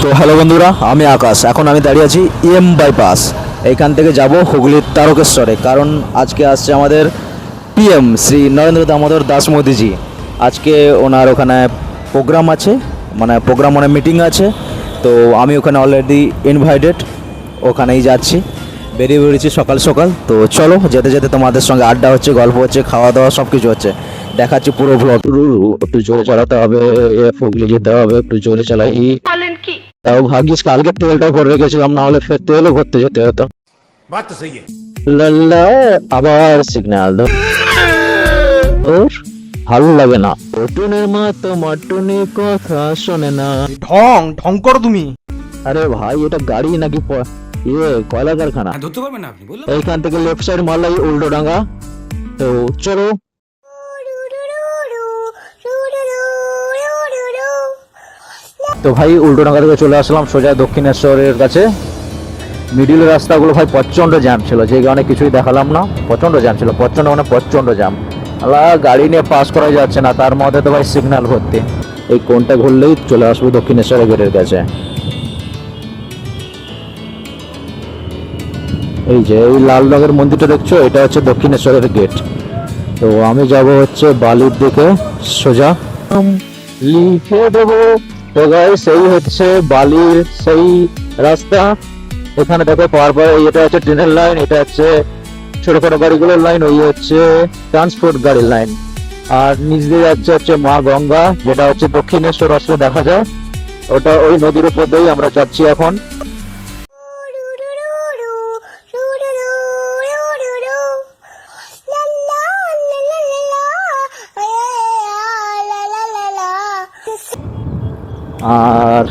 তো হ্যালো বন্ধুরা, আমি আকাশ। এখন আমি দাঁড়িয়ে আছি বাইপাস। এইখান থেকে যাব হুগলির তারকেশ্বরে, কারণ আজকে আসছে আমাদের পিএম শ্রী নরেন্দ্র দামোদর দাস মোদিজি। আজকে ওনার ওখানে প্রোগ্রাম আছে, মানে মিটিং আছে। তো আমি ওখানে অলরেডি ইনভাইটেড, ওখানেই যাচ্ছি। বেরিয়ে বেরিয়েছি সকাল সকাল। তো চলো, যেতে যেতে তোমাদের সঙ্গে আড্ডা হচ্ছে, গল্প হচ্ছে, খাওয়া দাওয়া সব কিছু হচ্ছে। দেখাচ্ছি পুরো ভ্লগ। একটু জোরে চালাতে হবে, হুগলি যেতে হবে, একটু জোরে চালাই। তাও ভাগ্যিস কালকে তেলটা ভরে রেখেছিলাম, না হলে ফের তেলও ভরতে যেতে হতো। লাল্লা, আবার সিগন্যাল দাও। ওর ভালো লাগে না। টুনের মা তো মাটুনি কথা শোনে না। ঢং ঢং করো তুমি। আরে ভাই, এটা গাড়ি নাকি কয়লা কারখানা? ধরতে পারবেন না আপনি, বললাম। এইখান থেকে লেফট সাইড মারলাই উল্টো ডাঙ্গা। তো চলো। তো ভাই উল্টো ডাঙ্গা থেকে চলে আসলাম সোজা দক্ষিণেশ্বরের কাছে। মিডিল রাস্তাগুলো ভাই প্রচণ্ড জ্যাম ছিল, যে অনেক কিছুই দেখালাম না। প্রচণ্ড জ্যাম ছিল, প্রচণ্ড জ্যাম। গাড়ি নিয়ে পাস করা যাচ্ছে না, তার মধ্যে তো ভাই সিগন্যাল ভর্তি। এই কোনটা ঘুরলেই চলে আসবো দক্ষিণেশ্বরের গেটের কাছে। এই যে এই লাল রঙের মন্দিরটা দেখছো, এটা হচ্ছে দক্ষিণেশ্বরের গেট। তো আমি যাব হচ্ছে বালির দিকে সোজা, লিখে দেবো। তো গাইস, এই হচ্ছে বালির সেই রাস্তা। এখানে দেখো পাওয়ার পরে এটা হচ্ছে ট্রেনের লাইন, এটা হচ্ছে ছোট ছোট গাড়িগুলোর লাইন, ওই হচ্ছে ট্রান্সপোর্ট গাড়ির লাইন। আর নিচ দিয়ে যাচ্ছে হচ্ছে মা গঙ্গা, যেটা হচ্ছে দক্ষিণেশ্বর আসলে দেখা যায়। ওটা ওই নদীর উপর দিয়েই আমরা যাচ্ছি এখন। আর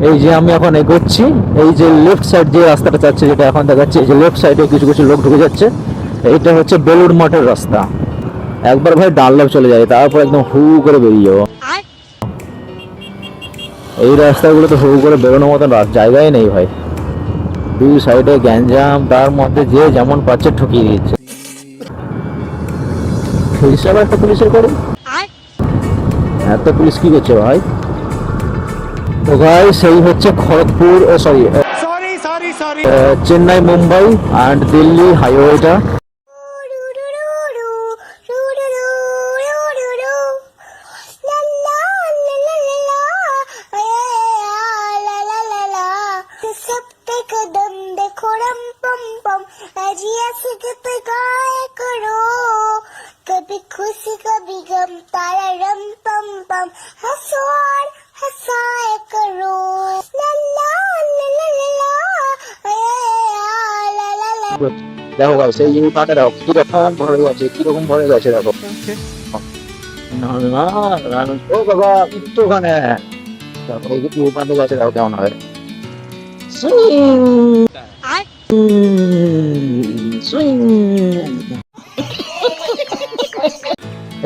এই যে আমি এখন এগোচ্ছি, এই যে লেফট সাইড যে রাস্তাটা যাচ্ছে, যেটা এখন দেখাচ্ছে, এই যে লেফট সাইডে কিছু কিছু লোক ঢুকে যাচ্ছে। এইটা হচ্ছে বেলুড় মঠের রাস্তা। একবার ভাই ডানলপ চলে যায়, তারপর একদম হু করে বেরিয়ে যাবো। এই রাস্তাগুলো তো হু করে বেরোনোর মতন জায়গায় নেই ভাই। দুই সাইডে গ্যাঞ্জাম, তার মধ্যে যে যেমন পাচ্ছে ঠকিয়ে দিচ্ছে। হিসাব একটা পুলিশের করে এত পুলিশ কি করছে ভাই? তো ভাই সেই হচ্ছে খড়গপুর, সরি চেন্নাই মুম্বাই অ্যান্ড দিল্লি হাইওয়েটা। कभी खुशी कभी गम तारा रम पम पम हंसो और हंसाए करो ला ला ला ला ला ला ला ला। দেখো ভাই, সেই পাটা দেখো কিরকম ভরে গেছে, কিরকম ভরে গেছে দেখো। না না না, ও বাবা একটু ওখানে পাটা গেছে, দেখো কেমন হয়।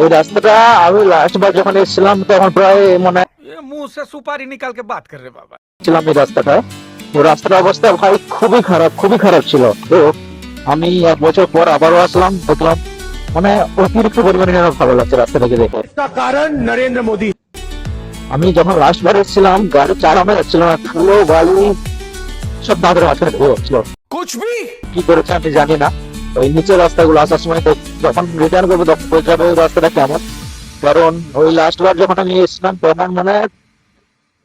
এই রাস্তাটা আমি লাস্ট বার যখন এসেছিলাম তখন প্রায় মানে মুंह से सुपारी निकाल के बात कर रहे बाबा। ছিলাম এই রাস্তাটা। তো রাস্তার অবস্থা ভাই খুবই খারাপ ছিল। তো আমি 1 বছর পর আবারও আসলাম, দেখলাম মানে অতিরিক্ত পরিমাণে ভালো লাগছে রাস্তাটাকে দেখে। কারণ নরেন্দ্র মোদী। আমি যখন লাস্ট বার এসেছিলাম গাড়ি চালানো যাচ্ছিল না, ধুলো বালি সব দাঁতের মাঝখানে ছিল। কি করেছে আমি জানি না। ওই নিচের রাস্তাগুলো আসার সময় যখন রিটার্ন করবো তখন বোঝা যাবে ওই রাস্তাটা কেমন। কারণ ওই লাস্ট বার যখন আমি এসেছিলাম তখন মানে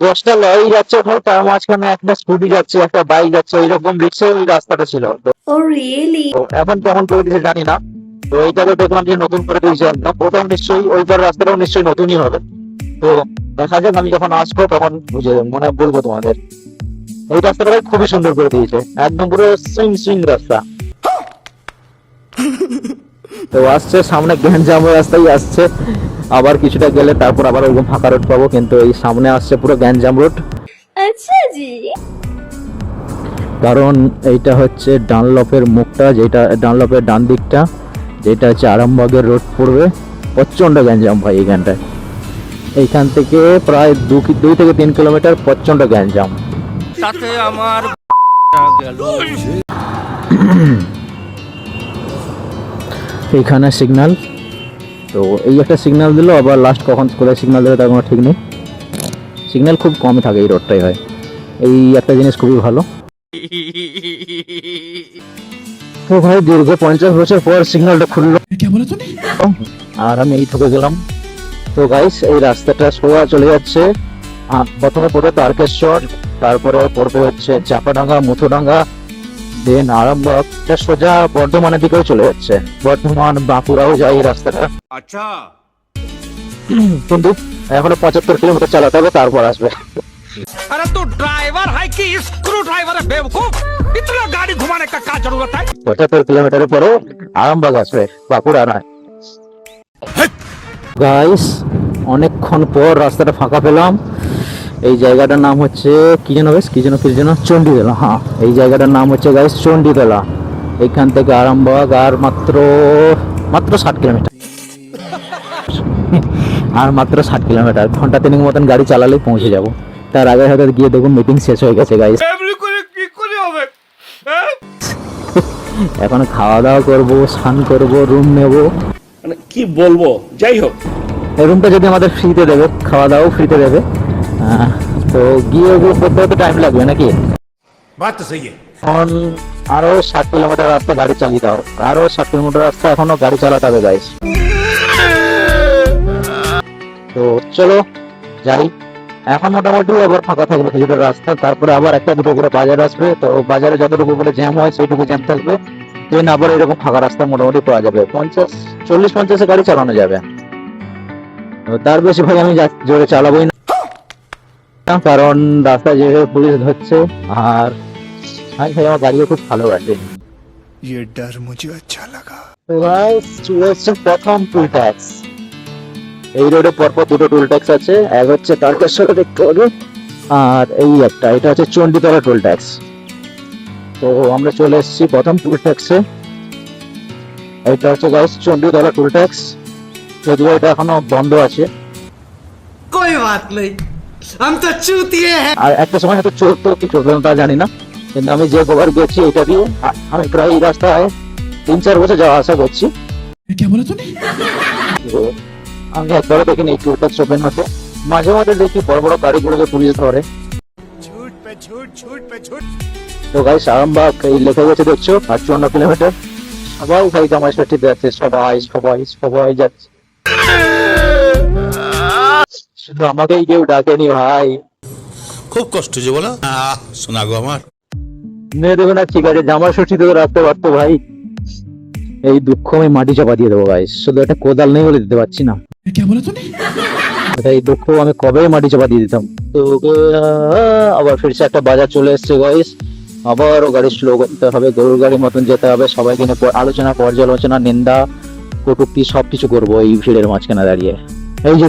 10টা লরি যাচ্ছে, তার মাঝখানে একটা স্কুটি যাচ্ছে, একটা বাইক যাচ্ছে, এইরকম রিক্সে ওই রাস্তাটা ছিল। এখন কেমন করে দিয়েছে জানি না। তো এইটাকে দেখলাম যে নতুন করে দিয়েছে একদম। ওটাও নিশ্চয়ই ওইটার রাস্তাটাও নিশ্চয়ই নতুনই হবে। তো দেখা যাক, আমি যখন আসবো তখন বুঝে বলবো তোমাদের। এই রাস্তাটা খুবই সুন্দর করে দিয়েছে, একদম পুরো সুইং রাস্তা। তো আসছে সামনে গ্যাঞ্জাম রাস্তায় আসছে, আবার কিছুটা গেলে তারপর আবার ওরকম ফাঁকা রোড পাবো, কিন্তু এই সামনে আসছে পুরো গ্যাঞ্জাম রোড। अच्छा जी। কারণ এইটা হচ্ছে ডানলপের মুখটা, যেটা ডানলপের ডান দিকটা, যেটা হচ্ছে আরামবাগের রোড পড়বে। প্রচন্ড গ্যাঞ্জাম ভাই এইখানটায়। এইখান থেকে প্রায় 2 থেকে 3 কিলোমিটার প্রচন্ড গ্যাঞ্জাম। সাথে আমার এইখানে সিগন্যাল। তো এই একটা সিগন্যাল দিল, আবার লাস্ট কখন কোথায় সিগন্যাল দেবে তার কোনো ঠিক নেই। সিগন্যাল খুব কম থাকে এই রোডটাই হয়, এই একটা জিনিস খুবই ভালো। তো ভাই দীর্ঘ 50 বছর পর সিগন্যালটা খুললো, আর আমি এই ঠকে গেলাম। তো গাইস এই রাস্তাটা সোজা চলে যাচ্ছে, প্রথমে পড়বে তারকেশ্বর, তারপরে পড়বে হচ্ছে চাপাডাঙ্গা, মুথুডাঙ্গা, দেন আরামবাগ, সোজা বর্ধমানের দিকেও চলে যাচ্ছে, বর্ধমান বাঁকুড়াও যায় এই রাস্তাটা। अच्छा কিন্তু এখনো 75 কিলোমিটার চালাতে হবে, তারপর আসবে। अरे तू ड्राइवर है कि स्क्रू ड्राइवर है बेवकूफ, इतना गाड़ी घुमाने का क्या जरूरत है। 75 কিলোমিটারের পরে আরামবাগ আসবে, বাঁকুড়া নয়। গাইস অনেকক্ষণ পর রাস্তাটা ফাঁকা পেলাম। এই জায়গাটার নাম হচ্ছে কি যেন বেশ কি যেন চণ্ডীতলা। হ্যাঁ, এই জায়গাটার নাম হচ্ছে গাইস চণ্ডীতলা। এইখান থেকে আরামবাগ আর মাত্র 60 কিলোমিটার, আর মাত্র 60 কিলোমিটার, ঘন্টা 3 মতন গাড়ি চালালেই পৌঁছে যাব। তার আগে হয়তো গিয়ে দেখুন মিটিং শেষ হয়ে গেছে গাইস। এখন খাওয়া দাওয়া করবো, স্নান করবো, রুম নেবো, মানে কি বলবো, যাই হোক এই রুমটা যদি আমাদের ফ্রিতে দেবে, খাওয়া দাওয়াও ফ্রিতে দেবে, তো গিয়ে ওগুলো করতে হতে টাইম লাগবে নাকি। बात तो सही है। এখন আরো 60 কিলোমিটার রাস্তা গাড়ি চালিয়ে দাও, আরো 60 কিলোমিটার রাস্তা এখনো গাড়ি চালাতে হবে গাইস। তো চলো যাই, এখন মোটামুটি আবার ফাঁকা থাকবে কিছুটা রাস্তা, তারপরে আবার একটা দুটো করে বাজার আসবে, তো বাজারে যতটুকু করে জ্যাম হয় সেইটুকু জ্যাম থাকবে, দেন আবার এরকম ফাঁকা রাস্তা মোটামুটি পাওয়া যাবে, 40-50 গাড়ি চালানো যাবে। তো তার বেশি ভাই আমি জোরে চালাবোই না, কারণ রাস্তা যেভাবে পুলিশ ধরছে, আর ভাই আমার গাড়িও খুব ভালো আছে। ये डर मुझे अच्छा लगा। তো গাইস চলে এসছে প্রথম টুল ট্যাক্স। এই রোডে পরপর দুটো টুল ট্যাক্স আছে, এক হচ্ছে তারকেশ্বরে দেখতে হবে, আর এই একটা, এটা হচ্ছে চণ্ডীতলা টুল ট্যাক্স। তো আমরা চলে এসেছি প্রথম টুল ট্যাক্সে, এটা হচ্ছে গাইস চণ্ডীতলা টুল ট্যাক্স, যদিও এটা এখনো বন্ধ আছে। कोई बात नहीं, हम तो चूतिए हैं। আর একটা সময় হয়তো চলতো কি চলতো না তা জানি না, কিন্তু আমি যে কবার গেছি এটা দিয়ে আমি প্রায় এই রাস্তায় 3-4 বছর যাওয়া আসা করছি। তো আমি একবারও দেখিনি এই টুল ট্যাক্স ওপেন হতে, মাঝে মাঝে দেখি বড় বড় গাড়িগুলোকে পুলিশ ধরে। তো গাইস আরামবাগ এই লেখা গেছে দেখছো 58 কিলোমিটার, সবাই ভাই জামাই ষষ্ঠীতে যাচ্ছে, সবাই যাচ্ছে, শুধু আমাকেই কেউ ডাকেনি ভাই। খুব কষ্ট যে বলো শোনা গো আমার। মেয়ে দেখো না, ঠিক আছে জামাই ষষ্ঠীতে তো রাখতে পারতো ভাই, এই দুঃখ আমি মাটি চাপা দিয়ে দেবো গাইস, শুধু একটা কোদাল নেই বলে দিতে পারছি না, এই দুঃখ আমি কবে মাটি চাপা দিয়ে দিতাম। তো আবার ফিরছে একটা বাজার চলে এসছে গাইস, আবারও গাড়ি স্লো করতে হবে, গরুর গাড়ির মতন যেতে হবে, সবাইকে নিয়ে আলোচনা, পর্যালোচনা, নিন্দা, কটূক্তি সবকিছু করবো এই ভিড়ের মাঝখানে দাঁড়িয়ে। এই যে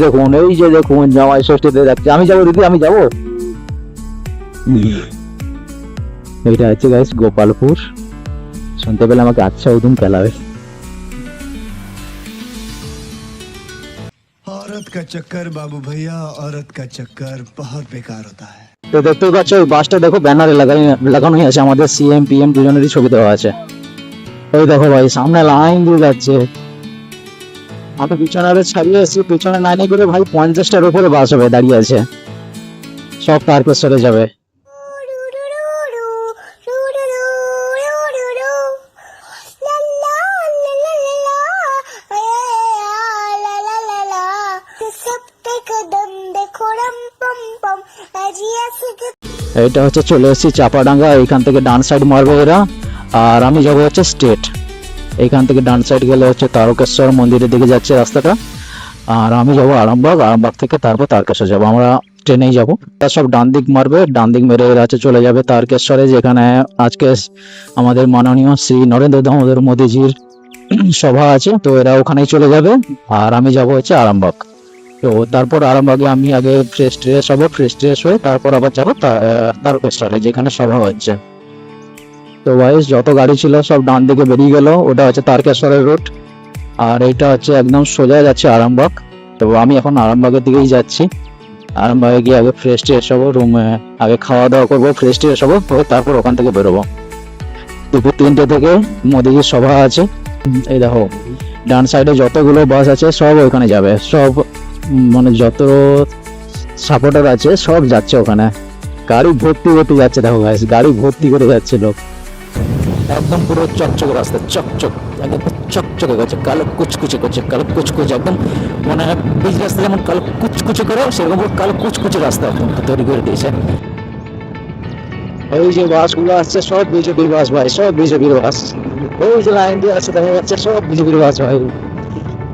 দেখুন জামাই ষষ্ঠীতে যাচ্ছে, আমি যাবো দিদি, আমি যাবো। এটা হচ্ছে গাইস গোপালপুর, শুনতে পেলে আমাকে আচ্ছা উদুম পেলাবে। औरत का चक्कर बाबू भैया, औरत का चक्कर बहुत बेकार होता है। তো দেখতে পাচ্ছ ওই বাসটা দেখো, ব্যানারে লাগানোই আছে, আমাদের সিএম পিএম দুজনেরই ছবি দেওয়া আছে। ওই দেখো ভাই সামনে লাইন দিয়ে যাচ্ছে, আমি পিছনে ছাড়িয়ে এসেছি, পিছনে লাইনে করে ভাই 50টার উপরে বাস হবে দাঁড়িয়ে আছে, সব তারকেশ্বরে যাবে। এটা হচ্ছে চলে এসেছি চাপাডাঙ্গা, এইখান থেকে ডান সাইড মারবে এরা, আর আমি যাবো হচ্ছে স্ট্রেট, এইখান থেকে ডান সাইড গেলে হচ্ছে তারকেশ্বর মন্দিরের দিকে যাচ্ছে রাস্তাটা, আর আমি যাবো আরামবাগ, আরামবাগ থেকে তারপর তারকেশ্বর যাবো, আমরা ট্রেনেই যাবো। সব ডান দিক মারবে, ডান দিক মেরে এরা চলে যাবে তারকেশ্বরে, যেখানে আজকে আমাদের মাননীয় শ্রী নরেন্দ্র দামোদর মোদীজির সভা আছে, তো এরা ওখানেই চলে যাবে, আর আমি যাবো হচ্ছে আরামবাগ। তো তারপর আরামবাগে আমি আগে ফ্রেশ ট্রেশ হয়ে তারপর আবার যাবো তারকেশ্বরে যেখানে সভা হচ্ছে। তো ভাইস যত গাড়ি ছিল সব ডান দিকে বেরিয়ে গেল, ওটা হচ্ছে তারকেশ্বরের রোড, আর এইটা হচ্ছে একদম সোজা যাচ্ছে আরামবাগ। তো আমি এখন আরামবাগের দিকেই যাচ্ছি, আরামবাগে গিয়ে আগে ফ্রেশ ট্রেশ হবো, রুমে আগে খাওয়া দাওয়া করবো, ফ্রেশ ট্রেশ হবো, তারপর ওখান থেকে বেরোবো। দুপুর 3টে থেকে মোদিজির সভা আছে, এই দেখো ডান সাইডে যতগুলো বাস আছে সব ওইখানে যাবে, সব মানে যত সাপোর্টার আছে, সব যাচ্ছে ওখানে। গাড়ি ভর্তি ভর্তি যাচ্ছে, দেখো গাইস, গাড়ি ভর্তি করে যাচ্ছে লোক। একদম পুরো চকচকে রাস্তা, চকচক, একদম চকচকে করছে, কালো কুচকুচে করছে, কালো কুচকুচে একদম, মানে এই রাস্তা যেমন কালো কুচকুচে করে, সেরকম পুরো কালো কুচকুচে রাস্তা একদম তৈরি করে দিয়েছে। ওই যে বাসগুলো আসছে সব বিজেপির বাস ভাই, সব বিজেপির বাস। ওই যে লাইন দিয়ে আসছে দেখা যাচ্ছে সব বিজেপির বাস ভাই।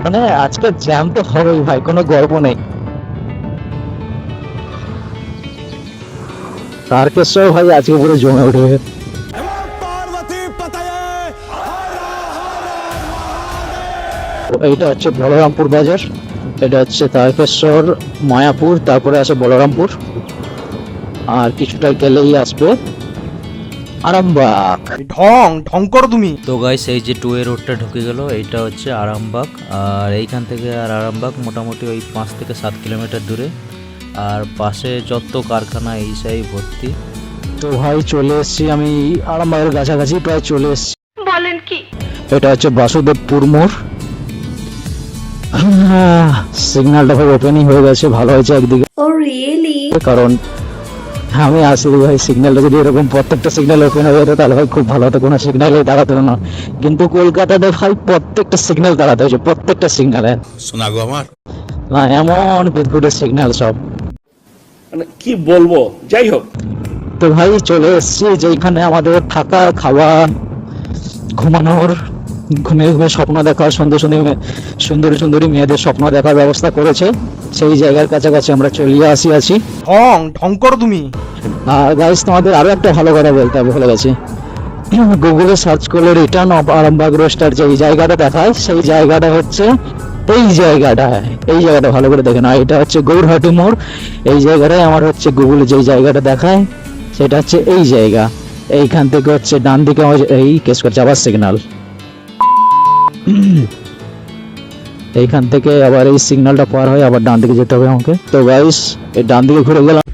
মানে আজকে জ্যাম তো হবেই ভাই, কোনো গল্প নেই। তারকেশ্বর ভাই আজকে পুরো জমে উঠবে। এইটা হচ্ছে বলরামপুর বাজার, এটা হচ্ছে তারকেশ্বর, মায়াপুর, তারপরে আছে বলরামপুর, আর কিছুটা গেলেই আসবে আরামবাগ। ঢং করো তুমি। তো গাইস এই যে টু এ রোডটা ঢুকে গেল, এইটা হচ্ছে আরামবাগ। আর এইখান থেকে আর আরামবাগ মোটামুটি ওই 5 থেকে 7 কিলোমিটার দূরে। আর পাশে যত কারখানা এই সাই ভর্তি। তো ভাই চলে এসেছি আমি আরামবাগের কাছাকাছি, প্রায় চলে এসেছি। বলেন কি? এটা হচ্ছে বাসুদেবপুর মোড়। সিগন্যালটা ভাই ওপেনিং হয়ে গেছে, ভালো হয়েছে একদিকে, কারণ আমি আসলে ভাই সিগন্যালটা যদি এরকম প্রত্যেকটা সিগন্যাল ওপেন হয়ে যেত তাহলে ভাই খুব ভালো হতো, কোনো সিগন্যালে দাঁড়াতে না। কিন্তু কলকাতাতে ভাই প্রত্যেকটা সিগন্যাল দাঁড়াতে হয়েছে, প্রত্যেকটা সিগন্যালে। শোনা গো আমার, না এমন বিদ্যুতের সিগন্যাল সব, মানে কি বলবো, যাই হোক। তো ভাই চলে এসেছি যেখানে আমাদের থাকা, খাওয়া, ঘুমানোর, ঘুমে ঘুমে স্বপ্ন দেখা, সুন্দর সুন্দরী সুন্দরী মেয়েদের স্বপ্ন দেখার ব্যবস্থা করেছে, সেই জায়গার কাছাকাছি আমরা চলে আছি। ঢং করো তুমি। আর গাইস তোমাদের আরো একটা ভালো কথা বলতে হবে, ভুলে গেছি। গুগলে সার্চ করলে রিটার্ন অফ আরামবাগ রোস্টার যে জায়গাটা দেখায়, সেই জায়গাটা হচ্ছে এই জায়গাটা ভালো করে দেখে না, এটা হচ্ছে গৌরহাটি মোড়। এই জায়গাটায় আমার হচ্ছে গুগলে যে জায়গাটা দেখায় সেটা হচ্ছে এই জায়গা। এইখান থেকে হচ্ছে ডান দিকে আমার এই কেস করছে আবার সিগন্যাল, এইখান থেকে আবার এই সিগন্যালটা পার হয়ে আবার ডান দিকে যেতে হবে আমাকে। তো গাইস এই ডান দিকে ঘুরে গেলাম।